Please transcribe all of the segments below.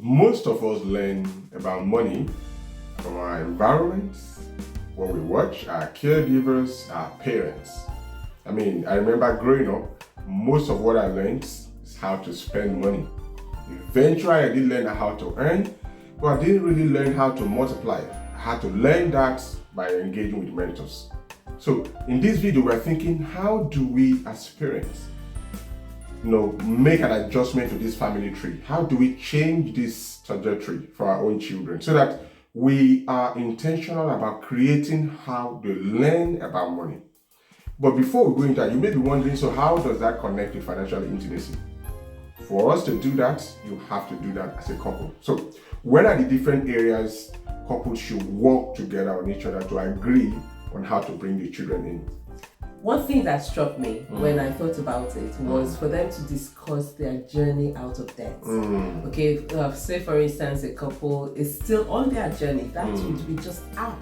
Most of us learn about money from our environments, what we watch, our caregivers, our parents. I remember growing up, most of what I learned is how to spend money. Eventually, I did learn how to earn, but I didn't really learn how to multiply. I had to learn that by engaging with mentors. So in this video, we're thinking, how do we as parents make an adjustment to this family tree? How do we change this trajectory for our own children so that we are intentional about creating how they learn about money? But before we go into that, you may be wondering, so how does that connect with financial intimacy? For us to do that, you have to do that as a couple. So what are the different areas couples should work together on each other to agree on how to bring the children in? One thing that struck me when I thought about it was for them to discuss their journey out of debt. Okay, say for instance, a couple is still on their journey. That would be just out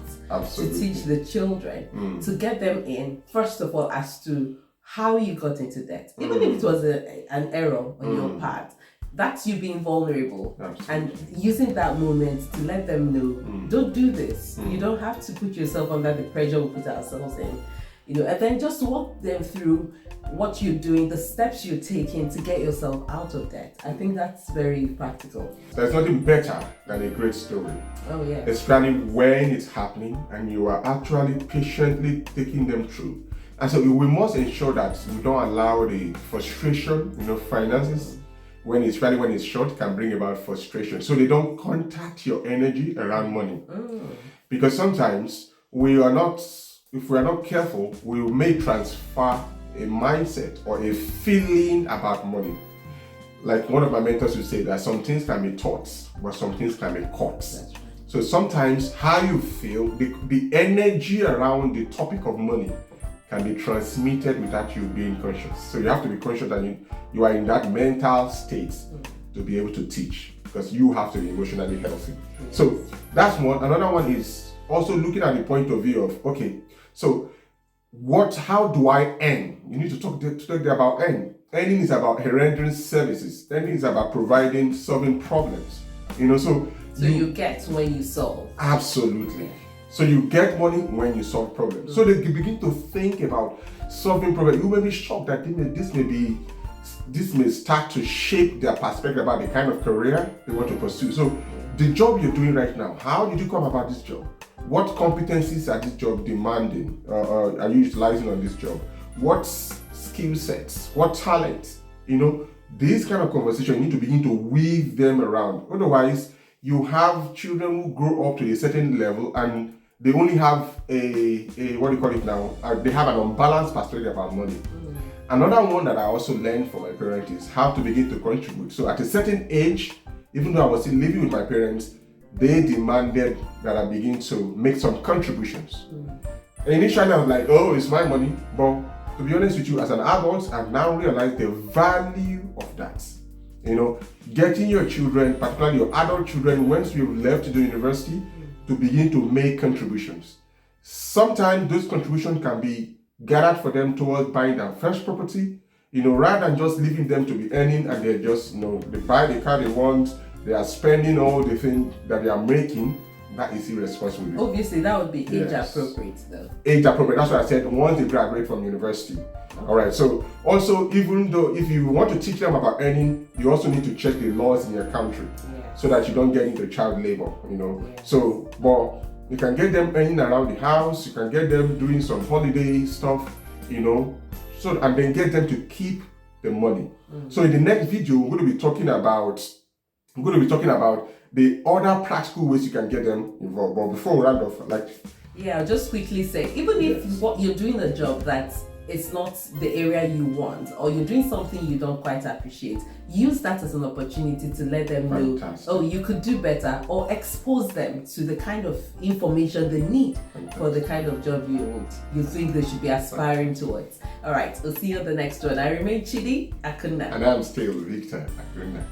to teach the children, to get them in, first of all, as to how you got into debt. Even if it was an error on your part, that's you being vulnerable. And using that moment to let them know, don't do this. You don't have to put yourself under the pressure we put ourselves in. And then just walk them through what you're doing, the steps you're taking to get yourself out of debt. I think that's very practical. There's nothing better than a great story. Oh yeah. Especially when it's happening and you are actually patiently taking them through. And so we must ensure that we don't allow the frustration, finances, when it's short, can bring about frustration. So they don't contact your energy around money. Because sometimes if we are not careful, we may transfer a mindset or a feeling about money. Like one of my mentors would say that some things can be taught, but some things can be caught. That's right. So sometimes how you feel, the energy around the topic of money can be transmitted without you being conscious. So you have to be conscious that you are in that mental state to be able to teach, because you have to be emotionally healthy. So that's one. Another one is also looking at the point of view of, okay, so how do I earn? You need to talk about earn. Earning is about rendering services. Earning is about solving problems. So you get when you solve. Absolutely. So you get money when you solve problems. So they begin to think about solving problems. You may be shocked that this may start to shape their perspective about the kind of career they want to pursue. So the job you're doing right now, how did you come about this job? What competencies are this job demanding? Are you utilizing on this job? What skill sets? What talent? These kind of conversation, you need to begin to weave them around. Otherwise, you have children who grow up to a certain level and they only have they have an unbalanced perspective about money. Another one that I also learned from my parents is how to begin to contribute. So at a certain age, even though I was still living with my parents, they demanded that I begin to make some contributions. Initially, I was like, oh, it's my money. But to be honest with you, as an adult, I've now realized the value of that. Getting your children, particularly your adult children, once you've left the university, to begin to make contributions. Sometimes those contributions can be gathered for them towards buying their first property, rather than just leaving them to be earning and they're just, they buy the car they want, they are spending all the things that they are making. That is irresponsible. Obviously, that would be age appropriate though. Age appropriate, that's what I said, once they graduate from university. All right, so also, even though if you want to teach them about earning, you also need to check the laws in your country so that you don't get into child labor, So, but you can get them earning around the house, you can get them doing some holiday stuff, so, and then get them to keep the money. So in the next video, we're going to be talking about the other practical ways you can get them involved. But before we round off, I'll just quickly say, even if what you're doing a job that it's not the area you want, or you're doing something you don't quite appreciate, use that as an opportunity to let them know, you could do better, or expose them to the kind of information they need for the kind of job you think they should be aspiring towards. All right, we'll see you on the next one. I remain Chidi Akunna. And I'm still Victor Akunna.